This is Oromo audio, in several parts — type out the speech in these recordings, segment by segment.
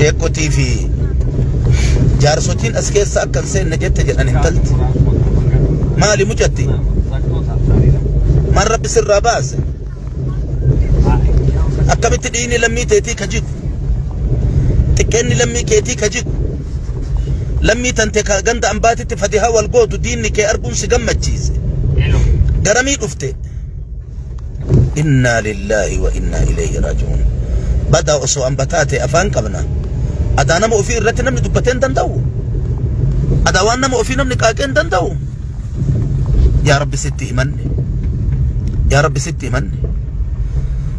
كيكو تي في جارسوتين أسكيس ساكن سين نجت جن انتلت مالي مجدي مرة بسر باز أكملت ديني لمي تيتي كجيك تكني لمي كيتي كجيك لمي تنتكا غند أنباتي تفديها والقوت ديني كي أربون سجم الجيز درمي قفتي إنا لله وإنا إليه راجعون بدأ أسوأ أنباتاتي أفان قبنا أدانا مؤفي الرتنا من دبتين دندو أدوانا مؤفينا من كاكين دندو يا رب ستي إيماني يا رب ستي إيماني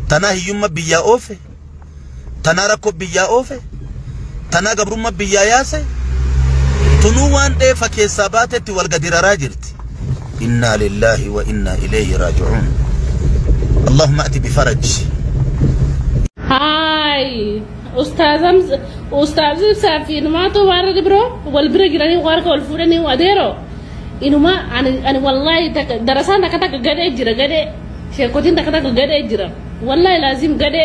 تنا هيوم بيا أوفي تنا ركوب بيا أوفي تنا قبرم بيا ياسي تنوان دي فكي ساباتي والقدير راجرتي إنا لله وإنا إليه راجعون اللهم أتي بفرج هاي أستاذ سافين ما توارد برو والبرجراني وارك والفوراني واديرو إنه ما أنا والله درسنا كتاك قدي جرا قدي شيكوتين كتاك قدي جرا والله لازم قدي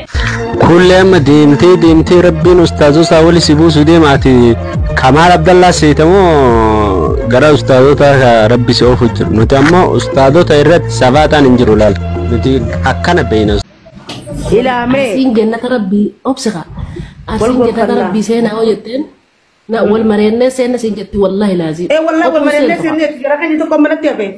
كل ما ديمتي ربي أستاذ ساولي سيبو سودي معتي كمال عبد الله سيتمو غرا أستاذو تا ربي سوفجر نتامو أستاذو تا يرد سباتا ننجرولال نتي أكنا بينه إلى مي سين جنة ربي أبصقا أسين جنة ربي سينا وجدين لا أول مرة سينا سين جت والله لازم إيه والله أول مرة سينا تجرا كني تكون من التابع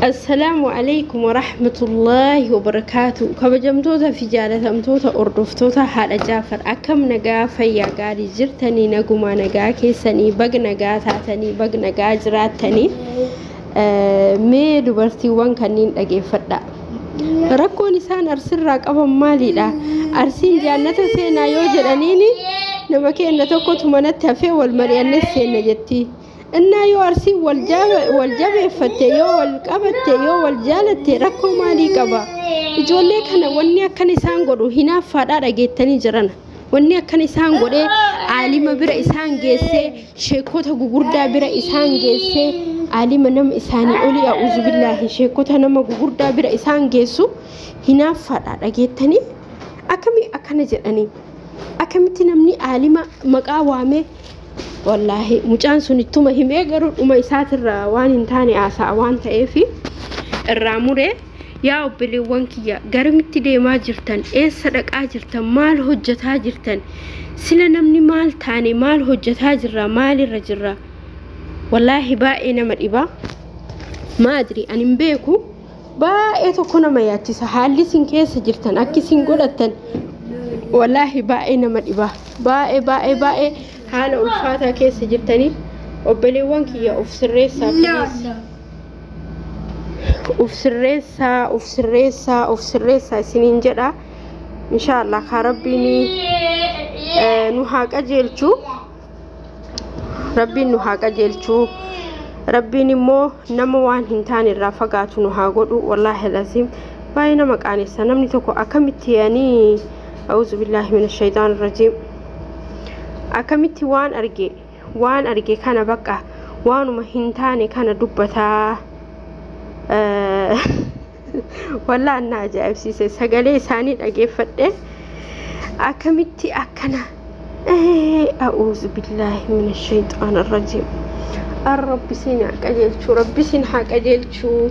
السلام عليكم ورحمة الله وبركاته كبجمتوتا في جالة أمتوتا أردفتوتا حال جافر أكم نجا فيا قاري جرتني نجوما نجا كيسني بق نجا تاتني بق نجا جراتني مي دبرتي وان كنين أجي فدا ركو نسان أرسل راك أبا مالي لا أرسين جانة سينا يوجد أنيني نمكي أن تقوت منتها في والمريان سينا جتي إننا يوارسي والجاب فتى يو والقبت يو والجالت ركو مالي قبا يجولي كان وني كان يسانغورو هنا فادا رجيتني جرنا وني كان يسانغوري عالم برا إسان جيسي شيكوتا غوغوردا برا إسان جيسي عالم نم إساني أولي أعوذ بالله شيكوتا نم غوغوردا برا إسان جيسو هنا فادا رجيتني أكمي أكنا جراني أكمي تنمني عالم مقاوامي والله مجان سنتما هم يقرون وما يساتر وان انتاني آسا وان تأيفي الراموري يا أبلي وانكيا قرمتي دي ما جرتن إيه صدق آجرتن مال هجتها جرتن سلا نمني مال تاني مال هجتها جرى مال الرجرى والله باقي نمر إبا ما أدري أنا مبيكو باقي تكون ما ياتي سحالي سنكيس جرتن أكي سنقولتن والله باقي نمر إبا باقي حال الفاتة كيس جبتني وبلي وانكي يا أفسريسا أفسريسا سنين جدا إن شاء الله خربيني نهاك أجيلشو ربي نهاك أجيلشو ربيني مو نموان هنتاني الرافقات نهاقودو والله لازم باينا مكاني سنمني تكو أكمتي يعني أعوذ بالله من الشيطان الرجيم أكملت وان أرجع كان بقى وانو مهنتاني كان دبتا والله أنا جايب سيسة سجلي ساني أجي فده أكملت أكنا أعوذ بالله من الشيطان الرجيم الرب سينك أجل شو ربي سينك أجل شو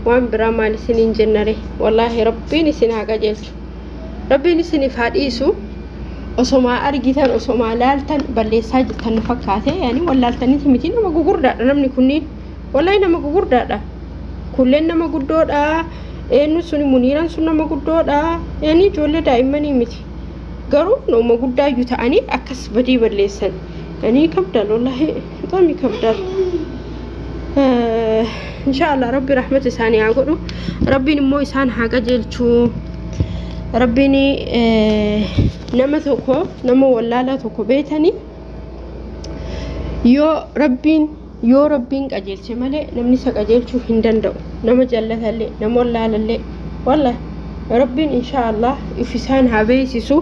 وان برامال سنين جنري والله ربي نسينك أجل شو ربي نسيني فاديسو osoma argitan osoma laaltan balleessaa jirtan fakkaate yani wallaaltanitti miti nama gugurdaadha namni kunniin wallahi nama gugurdaadha kulleen nama guddoodha eenyu suni muniiraan sun nama guddoodha yani ijoollee daa'immanii miti garuu nama guddaayyuu ta'anii akkas badii balleessan yani kabdal wallahi xami kabdal inshallah rabbi rahmat isaanii haa godhu rabbiin immoo isaan haa qajeelchuu ربيني نما توكو نما ولالا توكو بيتاني يو ربين قجيل شمالي نمني سقجيل شو هندن دو نما جلت اللي نما ولالا اللي والله ربين إن شاء الله إفسان هابيسيسو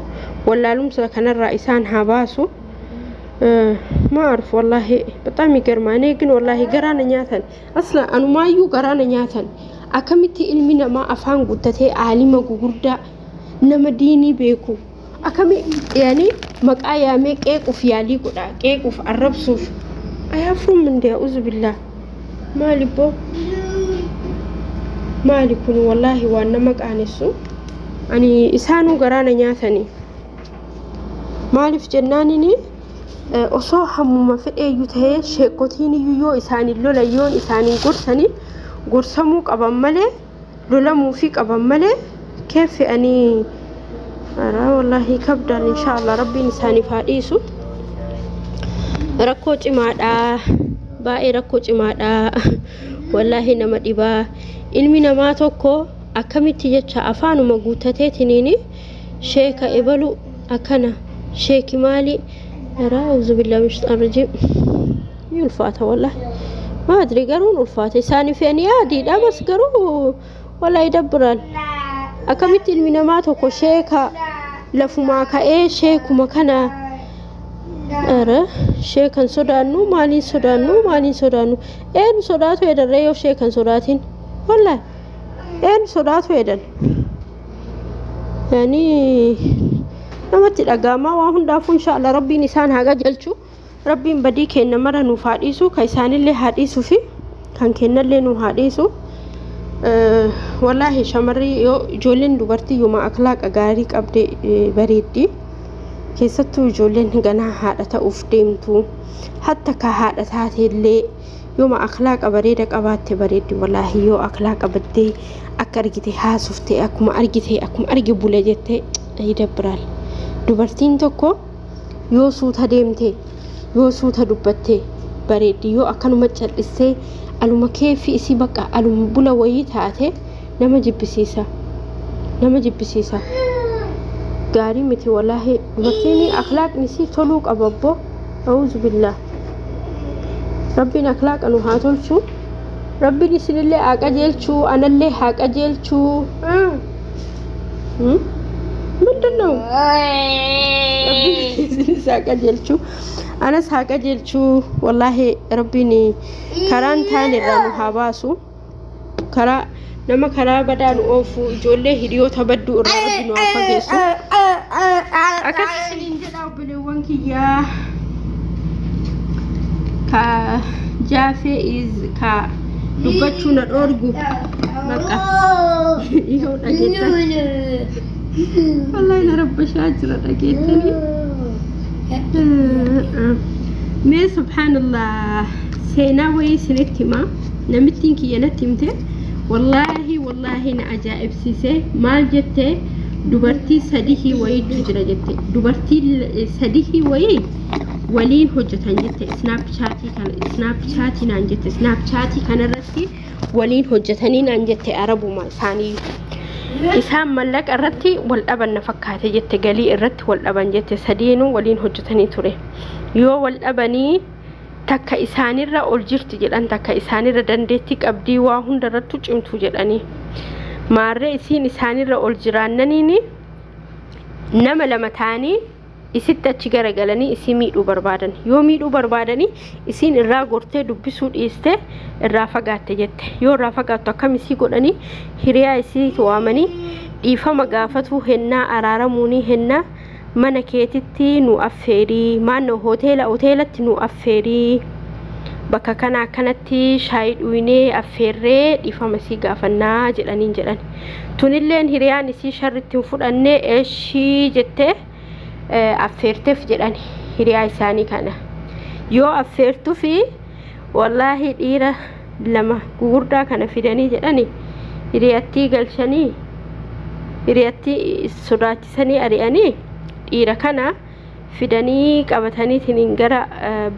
ولالوم سكن الرئيسان هاباسو ما أعرف والله بطعمي كرماني كن والله قرانا نياتن أصلا أنا ما يو قرانا نياتن akkamitti ilmi namaa afaan guuttatee aalima gugurdaa nama diinii beeku akami yani maqaa yaamee qeequuf yaalii godha qeequuf arrabsuuf ayafrum min a'udhu billah maalibbo maalikun wallahi waan nama qaanessu ani isaanu garaana nyaatani maalif jennaanini osoo hammuma fedheeyyu ta'ee sheekotiin yoo isaanii lolayyoon isaanii gorsanii gorsamuu qaban malee lolamuu fi qaban malee keef ani ara wallahi kabdan inshallah rabbiin isaanii faadhiisu rakkoo cimaadha baay'ee rakkoo cimaadha wallahi nama dhibaa ilmi namaa tokko akkamitti jecha afaanuma guutateetiniini sheeka ebalu akkana sheeki maali أعوذ بالله من الشيطان الرجيم يلفات والله ما أدري قرون الفات ثاني في أنيادي لا بس قرون ولا يدبران أكملت المنامات وكشيكا لفما كأي شيك ومكانا أرى شيكا سودانو مالين سودانو إن سوداتو يدن ريو شيكا سوداتين والله إن سوداتو يدن يعني namatti dhagama waa hundaaf insha Allah rabbiin isaan haga jalchu rabbiin badii kenna mara nu faadhisu ka isaanillee haadhisu fi kan kennallee nu haadhisu wallahi shamarri yoo ijoolleen dubartii yooma akhlaaqa gaarii qabde bareeddi keessattuu ijoolleen ganaa haadha ta'uuf deemtu hatta ka haadha taateellee yooma akhlaaqa bareeda qabaatte bareeddi wallahi yoo akhlaaqa baddee akka argite haasufte akkuma argi bule jette aydabraal dubartiin tokko yoo suuta deemte yoo suuta dubbatte bareeddi yoo akkanuma cal'isee aluma keefi isi baqa aluma bula wayii taate nama jibbisiisa gaarii miti wallahi dubartiin akhlaaqni si toluu qababbo a'uuzu billah rabbiin akhlaaqa nu haa tolchu rabbiin isinillee haa qajeelchu anallee haa qajeelchu ምንድነው ሳቀ ጀልቹ አነስ ሳቀ ጀልቹ والله ረቢኒ ከራን ታን ይራኑ ሀባሱ ከራ ነመ ከራ በዳን ኦፉ ጆሌ ሂዲዮ ተበዱ ረቢኑ አፈገሱ አከስን እንደዳው ብለወንኪያ ካ ጃፌ ኢዝ ካ ዱበቹ ነዶርጉ በቃ ይሄው ዳጌታ والله انا ربش اجر دقيتني ما سبحان الله سيناوي سنتما نمتينك ينتمته والله انا عجائب سيسه مال جته دبرتي سديه وي تجرا جته دبرتي سديه وي ولين حجتان جته سناب شاتي نانجته سناب شاتي كان رتي ولين حجتاني نانجته عربو ما ثاني isaan mallaqa irratti wal dhaban fakkaate jette galii irratti wal dhaban jette sadeenu waliin hojjetanii ture yoo wal dhabanii takka isaanirra ol jirti jedhan takka isaanirra dandeetti qabdii waa hundarrattu cimtu jedhanii maarree isiin isaanirra ol jiraannaniini nama lama taanii isitti achi garagalanii isii miidhuu barbaadan yoo miidhuu barbaadanii isiin irraa gortee dubbisuu dhiiste irraa fagaatte jette yoo irraa fagaattu akkamisii godhanii hiriyaa isii waamanii dhiifama gaafatu hennaa araaramuuni hennaa mana keetitti nu affeerii maannoo hoteelatti nu affeerii bakka kana kanatti shaayii dhuynee affeerree dhiifama isii gaafannaa jedhan tunilleen hiriyaan isii sharritti fudhannee eeshii jettee affeerteef jedhani hiriyaa isaanii kana yoo affeertu fi wallahi dhiira lama gugurdaa kana fidanii jedhani hiriyatti galchanii hiriyatti sodaachisanii ari'anii dhiira kana fidanii qabatanii tiniin gara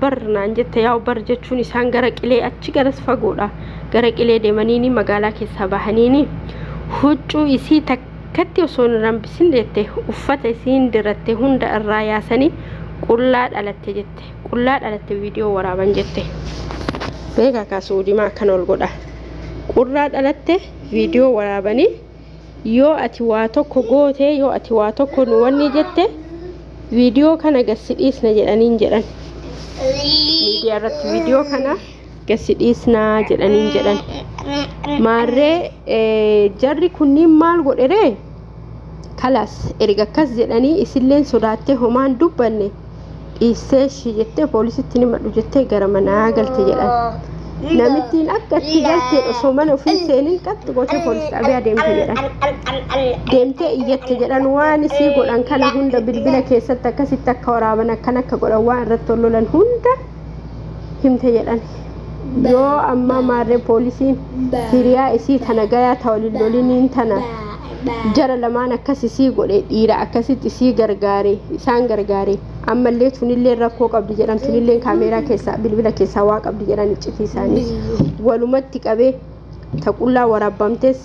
barnaan jette yaa bar jechuun isaan gara qilee achi garas fagoodha gara qilee deemanii magaalaa keessaa bahanii huccuu isii katti osoo rambisin jette uffata isiin diratte hunda irraa yaasanii qullaa dhalatte viidiyoo waraaban jette beeka kaasuudima kan ol godha qullaa dhalatte viidiyoo waraabanii yoo ati waa tokko goote yoo ati waa tokko nu wanni jette viidiyoo kana gassidhiisna jedhaniin jedhan miidiyaa irratti viidiyoo kana gassidhiisna jedhaniin jedhan maarree jarri kunniin maal godhere kalas erga akkas jedhanii isilleen sodaattee homaan dubbanne dhiissee ishii jettee poolisitti himadhu jettee gara manaa galte jedhan namittiin akka itti galtee osoo mana ofii seeniin qaxxi gootee poolisii dhabee adeemte jedhan deemtee iyyatte jedhan waan isii godhan kana hunda bilbila keessatti akkasitti akka waraaban akkan akka godhan waan irratti lolan hunda himte jedhan yoo amma maarree poolisiin hiriyaa isii tana gayaa ta'u loliniin tana jara lamaan akkas isii godhe dhiira akkasitti isii gargaare isaan gargaare ammallee tunillee rakkoo qabdi jedhan tunillee kaameeraa keessaa bilbila keessaa waa qabdi jedhan iccitii isaanii walumatti qabee ta qullaa waraabamtes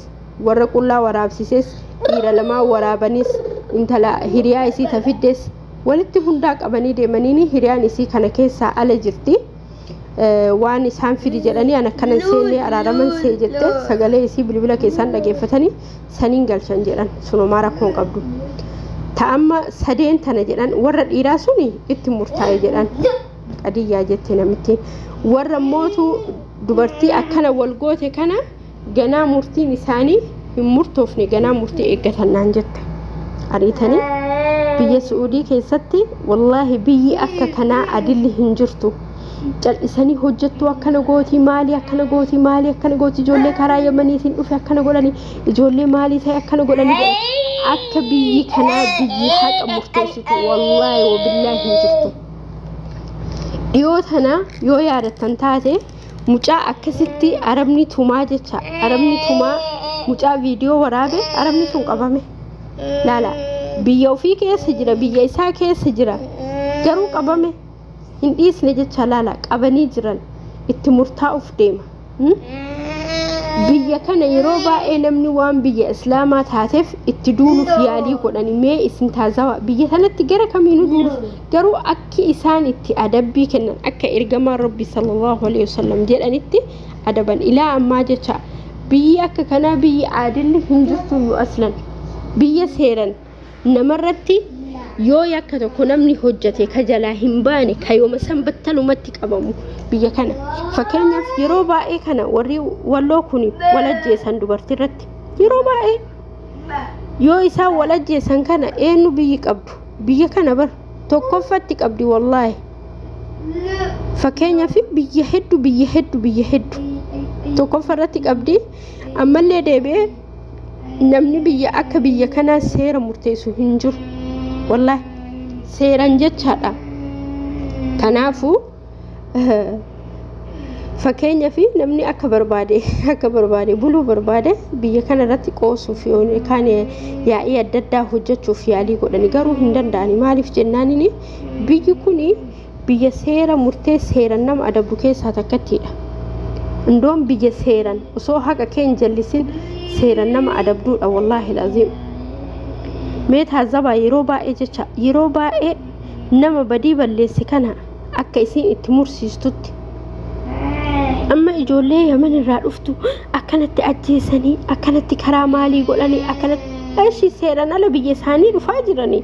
warra qullaa waraabsises dhiira lamaan waraabanis intala hiriyaa isii ta fiddes walitti hundaa qabanii deemanii hiriyaan isii kana keessaa ala jirti waan isaan fidi jedhanii ana kanan seellee araaraman see jette sagalee isii bilbila keessaan dhageeffatanii saniin galchan jedhan sunumaa rakkoon qabdu ta'amma sadeen tana jedhan warra dhiiraa suni itti murtaa'e jedhan qadiyyaa jette namitti warra mootu dubartii akkana walgoote kana ganaa murtiin isaanii hin murtoofne ganaa murtii eeggatannaan jette ariitanii biyya Suudii keessatti wallaahi biyyi akka kanaa adilli hin jirtu jal'isanii hojjettu akkana gooti maali akkana gooti maali akkana gooti ijoollee karaa yamaniitiin dhufe akkana godhani ijoollee maalii ta'e akkana godhani akka biyyi kanaa biyyi haqa murteessitu wallaahi wabillaahi hin jirtu dhiyoo tana yoo yaadattan taate mucaa akkasitti arabni tumaa jecha arabni tumaa mucaa viidiyoo waraabe arabni sun qabame laala biyya ofii keessa jira biyya isaa keessa jira garuu qabame hin dhiisne jecha laala qabanii jiran itti murtaa'uuf deema biyya kana yeroo baay'ee namni waan biyya islaamaa taateef itti duuluuf yaalii godhani mee isin taazawa biyya sanatti gara kamiinuu duuluuf garuu akki isaan itti adabbii kennan akka ergamaan rabbi sallallahu alaihi wasallam jedhanitti adaban ilaa ammaa jecha biyyi akka kanaa biyyi aadilli hin jirtu yoo aslan biyya seeran namarratti yoo yakka tokko namni hojjate ka jalaa hin baane kayooma sanbattalumatti qabamu biyya kana fakkeenyaaf yeroo baay'ee kana warri walloo kun walajjeesan dubartirratti yeroo baay'ee yoo isaan walajjeesan kana eenyu biyyi qabdu biyya kana bar tokkoffatti qabdi wallaahi fakkeenyaaf biyya hedduu tokkoffarratti qabdi ammallee deebi'ee namni biyya akka biyya kanaa seera murteessu hin jiru والله سيران جتشادا كنافو فكينيا في نمني أكبر بادي بلو بربادي بيا كان راتي قوسو فيوني كان يا إيه ددا هجتشو في علي قولني قارو هندان داني مالف جناني ني بيجي كوني بيا سيرا مرتي سيرا نم أدبو كيسا تكتيرا ندوم بيا سيرا وصو حقا كين جلسين سيرا نم أدبو والله العظيم meet hazaba yeroo baay'ee jecha yeroo baay'ee nama badii balleesse kana akka isin itti mursiistutti amma ijoollee yaman irraa dhuftu akkanatti ajjeesanii akkanatti karaa maalii godhanii akkanatti ashi seeran ala biyya isaanii dhufaa jiranii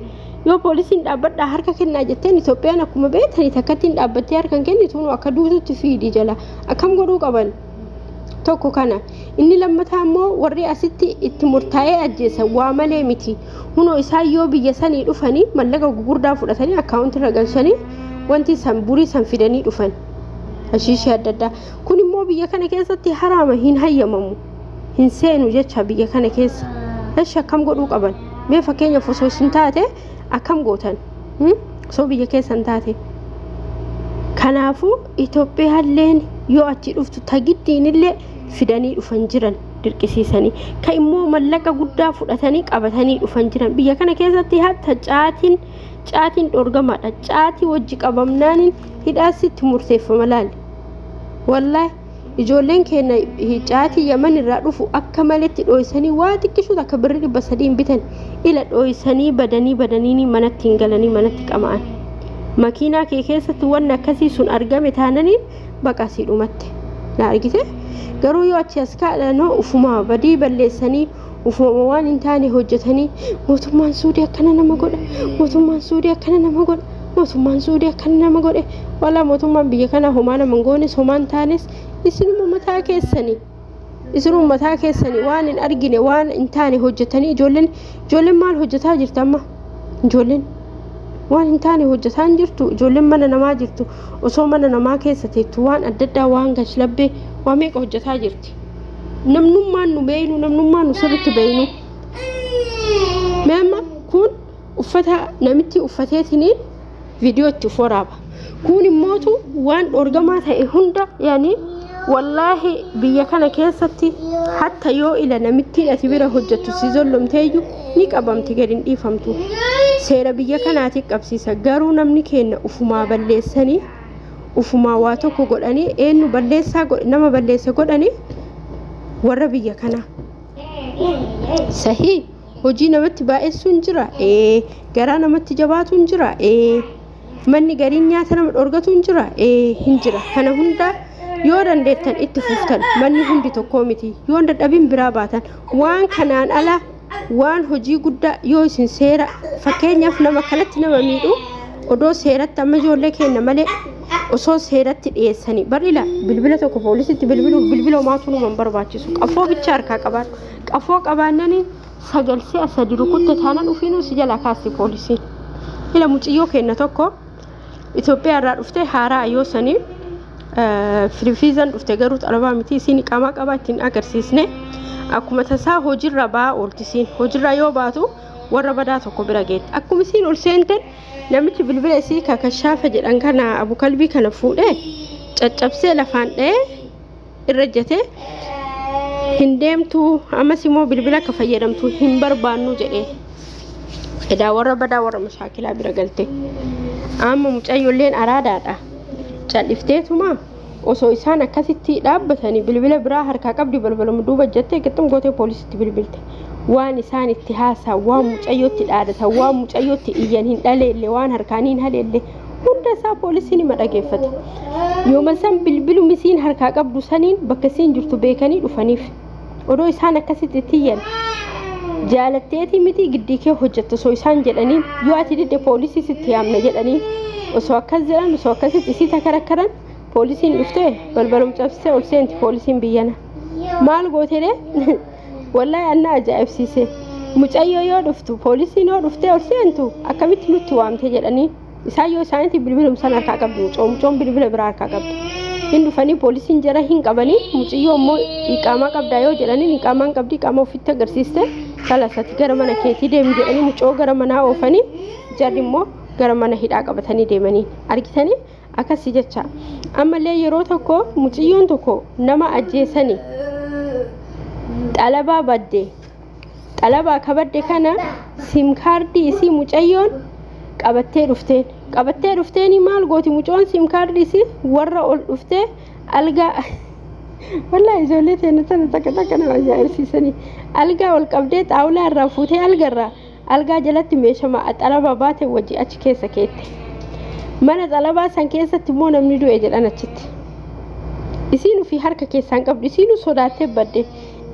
yoo poolisiin dhaabbadhaa harka kennaa jetteen Itoophiyaan akkuma beektanii takkattiin dhaabbattee harkan kennituun akka duututti fiidii jala akkam godhuu qaban tokko kana inni lammataa immoo warri asitti itti murtaa'ee ajjeesa waa malee miti hunoo isaa yoo biyya sanii dhufanii mallaqa gugurdaa fudhatanii akkaawunti irra galchanii wanti san burii san fidanii dhufan hashiishii adda addaa kun immoo biyya kana keessatti haraama hin hayyamamu hin seenu jecha biyya kana keessa ashi akkam godhuu qaban mee fakkeenyaaf osoo isin taate akkam gootan osoo biyya keessan taate kanaafuu Itoophiyaalleen yoo achi dhuftu tagiddiinillee fidanii dhufan jiran dirqisiisanii ka immoo mallaqa guddaa fudhatanii qabatanii dhufan jiran biyya kana keessatti hatta caatiin dhorgamaadha caatii wajji qabamnaan hidhaasitti murteeffama laali wallahi ijoolleen keenya caatii yaman irraa dhufu akka maletti dhooysanii waa xiqqishu akka birri 300 bitan ila dhooysanii badanii manatti hin galanii manatti qama'an makiinaa kee keessatti waan akkasii sun argame taananiin baqasii dhumatte la argite garuu yoo achi as kaadhanoo ufuma badii balleessanii ufuma waan hin taane hojjetanii mootummaan Suudii akkana nama godha mootummaan Suudii akkana nama godhe wala mootummaan biyya kana homaa nama goones homaan taanes isinuma mataa keessanii isinuu mataa keessanii waan hin argine waan hin taane hojjetanii ijoolleen maal hojjetaa jirti amma ijoolleen waan hin taane hojjetaa jirtu ijoolleen mana namaa jirtu osoo mana namaa keessa teettu waan adda addaa waan gashlabbee waan meeqa hojjetaa jirti namnummaan nu beeynu namnummaan nu sirriitti beeynu meemma kun uffata namitti uffateetiniin viidiyoo itti waraaba kun immootu waan dhorgamaa ta'e hunda yaani wallahi biyya kana keessatti hatta yoo ila namitti ati bira hojjettu si zollomteeyyu ni qabamti gadi hin dhiifamtu seera biyya kanaati qabsiisa garuu namni keenya ufumaa balleessanii ufumaa waa tokko godhanii eenyu balleessaa nama balleessa godhanii warra biyya kana sahii hojii namatti baay'essuun jira garaa namatti jabaatuun jira manni gariin nyaata nama dhorgatuun jira hin jira kana hunda yoo dandeettan itti fuftan manni hundi tokko miti yoo dadhabin biraa baatan waan kanaan ala waan hojii guddaa yoo isin seera fakkeenyaaf nama kalatti nama miidhu odoo seeratti amma ijoollee keenya malee osoo seeratti dhiyeessanii barila bilbila tokko poolisitti bilbila maatu nama barbaachisu qafoo bicha harkaa qabaadhu qafoo qabaannanii sagalsee asadi rukutte taanaan ufiinuu si jalaa kaasti poolisiin ila muciyyoo keenya tokko Itoophiyaa irraa dhuftee haaraa yoo sanii Firifiizan dhufte garuu xalabaa miti isiin qaamaa qabaa ittiin agarsiisne akkuma tasaa hojiirra ba'aa ooltisiin hojiirra yoo baatu warra badaa tokko bira geetti akkuma isiin ol seenten namichi bilbila isii kakashaafa jedhan kana abu kalbii kana fuudhee caccabsee lafaan dha'ee irra jatee hin deemtu ammas immoo bilbila akka fayyadamtu hin barbaannu jedhee edaa warra badaa warra mashaakilaa bira galte amma mucayyoolleen araadaadha califteetuma osoo isaan akkasitti dhaabbatanii bilbila biraa harkaa qabdi balbaluma duuba jettee qixxum gootee poolisitti bilbilte waan isaan itti haasaa waan mucayyootti dhaadata waan mucayyootti iyyan hin dhaleelle waan harkaaniin haleelle hunda isaa poolisiin hima dhageeffate yooma san bilbilumi isiin harkaa qabdu saniin bakka isiin jirtu beekanii dhufaniif odoo isaan akkasitti itti iyyan jaalatteetii miti giddii kee hojjetta osoo isaan jedhaniin yoo ati didde poolisii sitti yaamna jedhanii osoo akkas jedhan osoo akkasitti isii takarakaran poolisiin dhuftee balbalum cabsee ol seenti poolisiin biyyana maal gootere wallahi anna ajaa'ibsiise mucayyoo yoo dhuftu poolisiin yoo dhuftee ol seentu akkamitti nutti waamte jedhanii isaan yoo isaanitti bilbilum san harkaa qabdu mucoon bilbila biraa harkaa qabdu hin dhufanii poolisiin jara hin qabanii mucayyoo immoo iqaamaa qabdaa yoo jedhanii iqaamaan qabdi iqaamaa ofitti agarsiiste kalasatti gara mana keetii deemi jedhanii mucoo gara manaa oofanii jarri immoo gara mana hidhaa qabatanii deemanii argitanii akkasii jecha ammallee yeroo tokko mucayyoon tokko nama ajjeesanii xalabaa badde xalabaa kabadde kana sim kaardii isii mucayyoon qabattee dhufteen maal gooti mucoon sim kaardii isii warra ol dhuftee algaa wallahi ijoollee teenya tana takka nama ajaa'ibsiisanii algaa ol qabdee xaawulaa irraa fuutee algaa jalatti meeshama xalabaa baate wajji achi keessa keette mana xalabaa san keessatti immoo namni du'e jedhan achitti isiin fi harka keessaan qabdu isiin sodaattee badde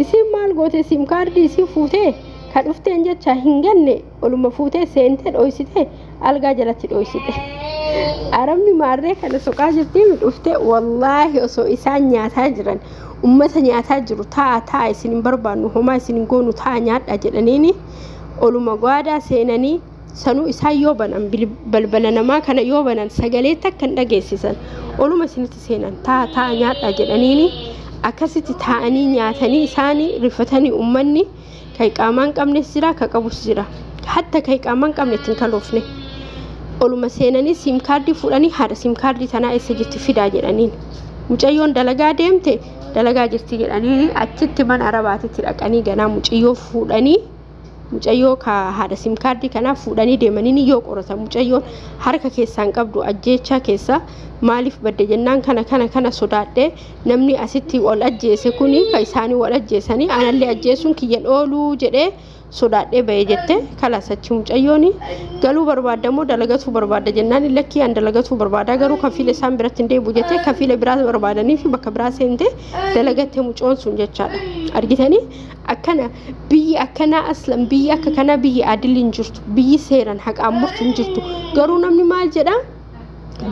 isiin maal goote sim kaardii isii fuutee ka dhufteen jecha hin ganne oluma fuutee seentee dhoysite algaa jalatti dhoysite arabni maarree kana soqaa jirtiin dhuftee wallaahi osoo isaan nyaataa jiran ummata nyaataa jiru taa isin hin barbaannu homaa isin hin goonu taa nyaadha jedhaniini oluma gwaadaa seenanii sanuu isaan yoo banan balbala namaa kana yoo banan sagalee takkan dhageessisan oluma isinitti seenan taa nyaadha jedhaniini akkasitti taa'anii nyaatanii isaanii rifatanii ummanni kai qaamaan qabnes jira ka qabus jira hatta kai qaamaan qabne ittiin kaloofne oluma seenanii sim kaardii fudhanii haadha sim kaardii tanaa eessa jirti fidaa jedhaniin mucayyoon dalagaa deemte dalagaa jirti jedhanii achitti mana arabaatitti dhaqanii ganaa mucayyoo fuudhanii mucayyoo ka haadha sim kaardii kana fuudhanii deemanii yoo qoratan mucayyoon harka keessaan qabdu ajjeechaa keessa maaliif badde jennaan kana sodaadhe namni asitti wal ajjeese kuni ka isaanii wal ajjeesanii anallee ajjeesuun kiyyan ooluu jedhee sodaadhe baye jette kalasachi mucayyooni galuu barbaadamoo dalagatu barbaada jennaan lakkii an dalagatu barbaada garuu kafiile isaan biratti hin deebu jette kafiile biraa barbaadanii fi bakka biraa seente dalagatte mucoon sun jechaadha argitanii akkana biyyi akkana aslan biyyi akka kana biyyi adilin jirtu biyyi seeran haqaan murtu jirtu garuu namni maal jedha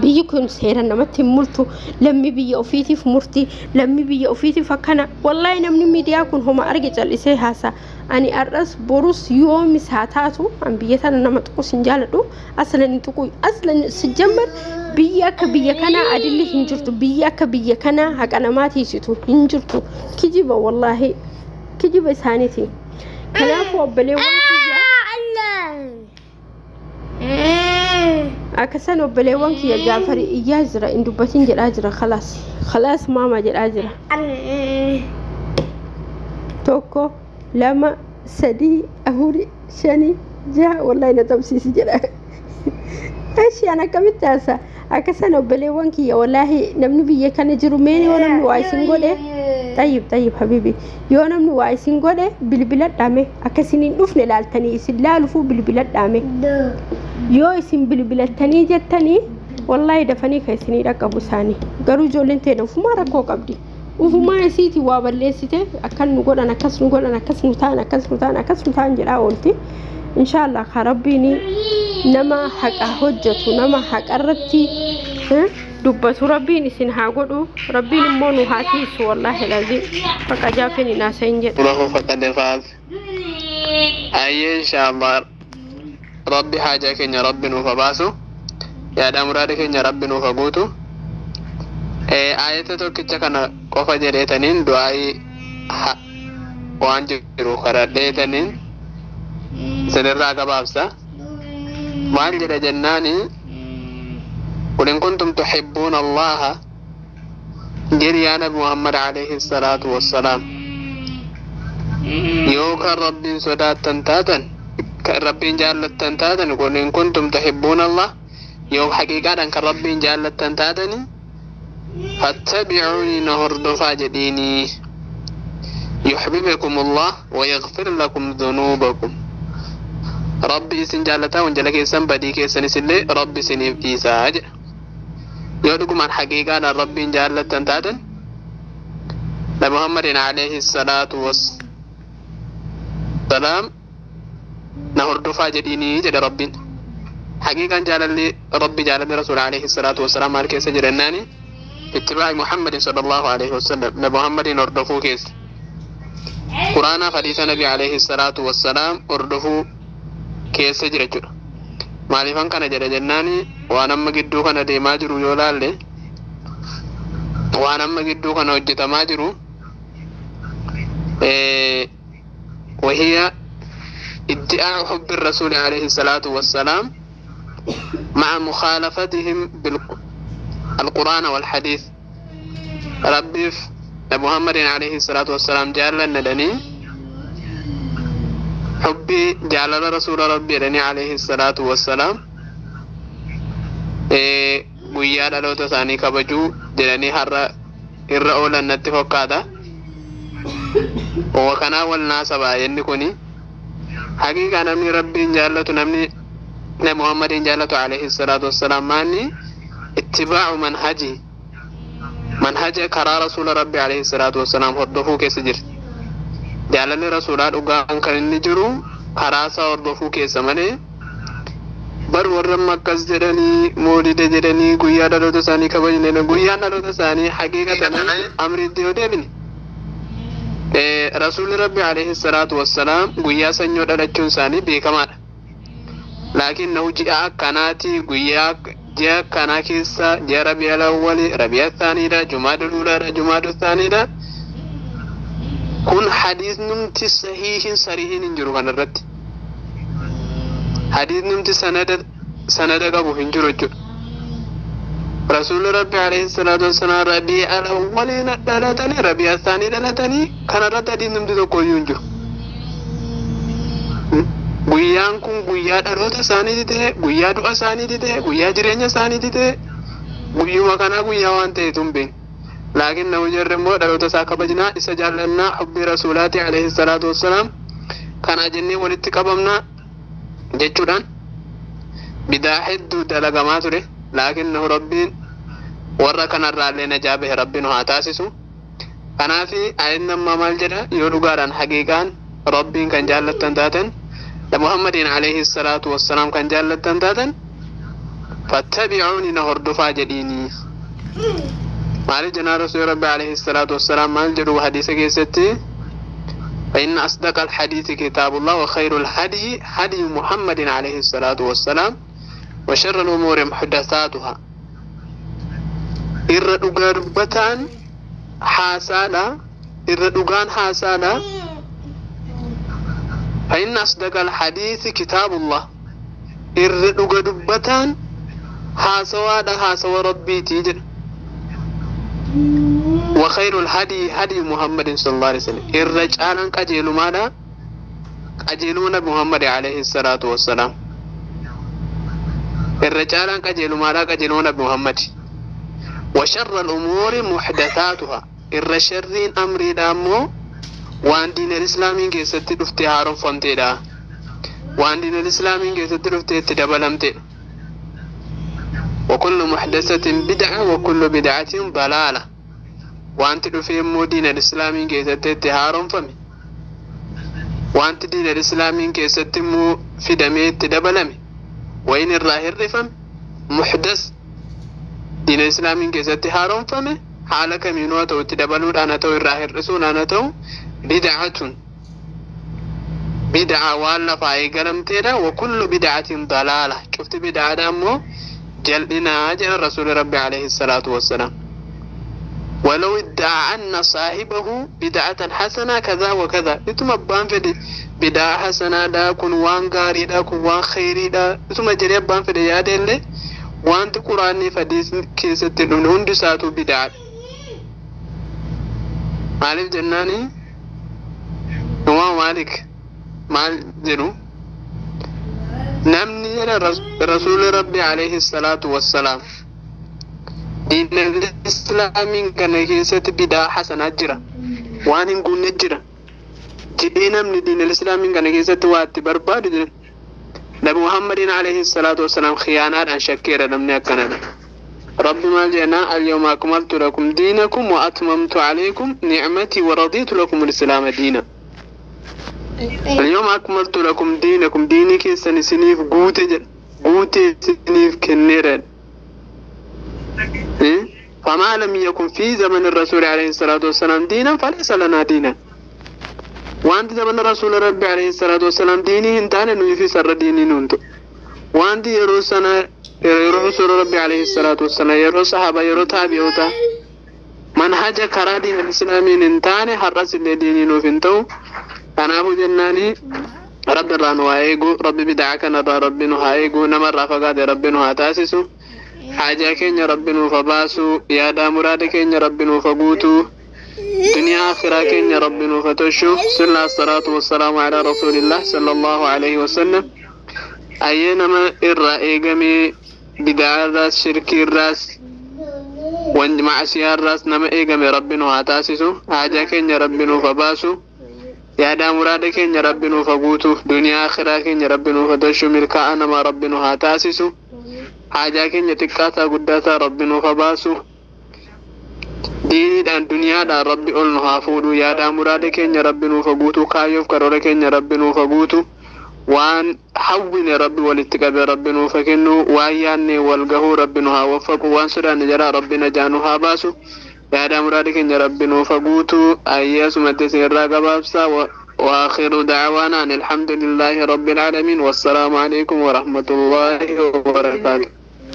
biyyi kun seera namatti murtu lammi biyya ofiitiif murti lammi biyya ofiitiif akkana wallahi namni miidiyaa kun homa arge callisee haasa ani arras borus yoomis haa taatu an biyya tana nama tuqus hin jaaladhu aslan tuqu aslan sijammar biyya akka biyya kana adilli hin jirtu biyya akka biyya kana haqa namaatiisitu hin jirtu kijiba wallahi kijiba isaaniiti kanaafu obboleewwan أكسن وبلي وانك يا جعفر يجرا إن دبتين جراجرا خلاص خلاص ماما جراجرا توكو لما سدي أهوري شاني جاء والله نتمسيس جرا إيش أنا كميت تاسا أكسن وبلي وانك يا والله نمني بيه كان جروميني ونمني وايسين قوله طيب حبيبي يو نمني وايسين قوله بالبلاد دامي أكسنين نفني لالتاني سلالو فو بالبلاد دامي yoo isin bilbilattanii jettanii wallahi dafanii keessanii dhaqabu isaanii garuu ijoolleen ta'e ufumaa rakkoo qabdi ufumaa isiiti waa balleessite akkan nu godhan akkas nu godhan akkas nu ta'an jedhaa oolti inshallah ka rabbiin nama haqa hojjetu nama haqarratti dubbatu rabbiin isin haa godhu rabbiin immoo nu haa tiisu wallahi lazim faqa jaafeen inaasayin jedha له فقد فاز أي inshallah ربي حاجة كن ربي نوفباسو يا دامراد كن ربي نوفبوتو آية توكيتشا كنا قفا جريتنين دعاي وانجرو خرديتنين سنرى قبابسا وانجر جناني قل إن كنتم تحبون الله جريان محمد عليه الصلاة والسلام يوكا ربي سودات تنتاتا كربين جالتن تاتن قل إن كنتم تحبون الله يوم حقيقة كربين جالتن تاتني فاتبعوني نهرد فاجديني يحببكم الله ويغفر لكم ذنوبكم ربي سن جالتا ونجلك سن بديك سن سلي ربي سنيف إيساج يودكم عن حقيقة ربين جالتن تاتن لمحمد عليه الصلاة والسلام نهرد فاجديني جد ربين حقيقة جالل ربي جالل رسول عليه الصلاة والسلام على كيس جرناني اتباع محمد صلى الله عليه وسلم لمحمد نردفو كيس قرآن حديث النبي عليه الصلاة والسلام اردفو كيس جرجر معرفان كان جد جناني وانا مجدو كان دي ماجرو يولال وانا مجدو كان وجت ماجرو وهي ادعاء حب الرسول عليه الصلاة والسلام مع مخالفتهم بالقرآن والحديث ربي محمد عليه الصلاة والسلام جعل لنا حبي جعل رسول ربي لنا عليه الصلاة والسلام ويانا لو تساني كبجو جلني هر أولا نتفق هذا وكنا والناس باين كوني حقيقة نمني ربي جالته نمني محمد جالته عليه الصلاة والسلام ماني اتباع منهج كرا رسول ربي عليه الصلاة والسلام هردفو كيسجر جالني رسولات أقام كان نجرو كراسا هردفو كيسمني بر ورم مكز جراني مولد جراني قويا دلو تساني كبجنين قويا دلو تساني حقيقة أمر الديو ديبني رسول ربي عليه الصلاة والسلام قويا سنيو دلچون ساني بيكمان لكنه جاء كناتي قويا جاء كنا كيسا جاء ربيع الأول ربيع الثاني دا جماد الأولى دا جماد الثاني دا كن حديث نمتي صحيح صريح ننجرو كان الرد حديث نمتي سند قبو هنجرو جو رسول ربي عليه الصلاة والسلام ربيع الأول دلتني ربيع الثاني دلتني كان الرد حديث نمتي دو كوي ينجو guyyaan kun guyyaa dhaloota isaanii ta'e guyyaa du'a isaanii ta'e guyyaa jireenya isaanii ta'e guyyuma kana guyyaa waan ta'e tumbeen laakiin nama jirre immoo dhaloota isaa kabajnaa isa jaallannaa hubbii rasuulaati alayhi salaatu wassalaam kana jennee walitti qabamna jechuudhaan bidaa hedduu dalagamaa ture laakiin nahu rabbiin warra kanarraa illee najaa bahe rabbiin haa taasisu kanaafi ayin nammaa maal jedha yoo dhugaadhaan haqiiqaan rabbiin kan jaallattan taatan محمد عليه الصلاة والسلام كان جالتن تاتن فاتبعوني نهردفا جديني مالي جنا رسول ربي عليه الصلاة والسلام مال جدو حديث كيستي فإن أصدق الحديث كتاب الله وخير الهدي هدي محمد عليه الصلاة والسلام وشر الأمور محدثاتها إردوغان حاسالا إردوغان حاسالا فإن أصدق الحديث كتاب الله إردوغان حاسوا ربي تيجر وخير الهدي هدي محمد صلى الله عليه وسلم الرجال قجلوا ماذا قجلون محمد عليه الصلاة والسلام الرجال قجلوا ماذا قجلون محمد وشر الأمور محدثاتها الرشرين أمري دامو وان دين الإسلام كيست دفتهار فانتدا وان دين الإسلام كيست دفته تدبلمت وكل محدثة بدعة وكل بدعة ضلالة وانت دفهم دين الإسلام كيست تهار فمي وانت دين الإسلام كيست مو في دمي تدبلمي وين الراهر فم محدث دين الإسلام كيست هارون فمه حالك منو تو تدبلود أنا تو الراهر رسول أنا تو بدعة ولا فاي قلم تيدا وكل بدعة ضلالة شفت بدعة دامو جلدنا أجل رسول ربي عليه الصلاة والسلام ولو ادعى أن صاحبه بدعة حسنة كذا وكذا ثم بان في بدعة حسنة دا كن وان غاري دا كن وان خيري دا ثم جريب بان في يادين لي وانت قرآن فديس كيسة هند ساتو بدعة مالك جناني نوان مالك مال جنو نمني رسول ربي عليه الصلاة والسلام دين الإسلام كان كيسة بدعة حسنة جرا وان نقول نجرا جدينا من دين الإسلام كان كيسة واتي برباد نبي محمد عليه الصلاة والسلام خيانات عن شكيرا نمني أكنا رب ما جاءنا اليوم أكملت لكم دينكم وأتممت عليكم نعمتي ورضيت لكم الإسلام دينا اليوم أكملت لكم دينكم دينك سنسنيف قوتي سنيف كنيرا فما لم يكن في زمن الرسول عليه الصلاة والسلام دينا فليس لنا دينا وانت زمن الرسول ربي عليه الصلاة والسلام ديني انتان نوفي سر ديني نونتو وانت يرو سنة يرو رسول ربي عليه الصلاة والسلام يرو صحابة يرو تابعوتا منهج كرا دين الإسلامين انتان حرس ديني نوفنتو أنا أبو جناني رب الرانو هايقو ربي بدعك نرى ربي نهايقو نمر رفقات ربي نهاتاسسو حاجة كين ربي نوفباسو يادا مراد كين ربي نوفقوتو دنيا آخرة كين ربي نوفتشو صلى الصلاة والسلام على رسول الله صلى الله عليه وسلم أينما إرى إيقامي بدعا الراس شركي الراس ومعسيها الراس نما إيقامي ربي نواتاسسو حاجة كين ربي نوفباسو يادا مراد كين ربي نوفقوتو دنيا آخرة كين ربي نوفتشو ملكا نما ربي نواتاسسو حاجة كين تكاتا قداتا ربي نوفباسو ديني دان دنيا دان ربي أولن هافودو يادا مراد كين ربي نوفقوتو كايوف كرور كين ربي نوفقوتو وان حوين ربي والاتقاب ربي نوفكنو وآياني والقهو ربي نوفقو وان سران جرى ربي نجانو هاباسو يادا مراد كين ربي نوفقوتو أياسو متسين راقبابسا وآخر دعوانا الحمد لله رب العالمين والسلام عليكم ورحمة الله وبركاته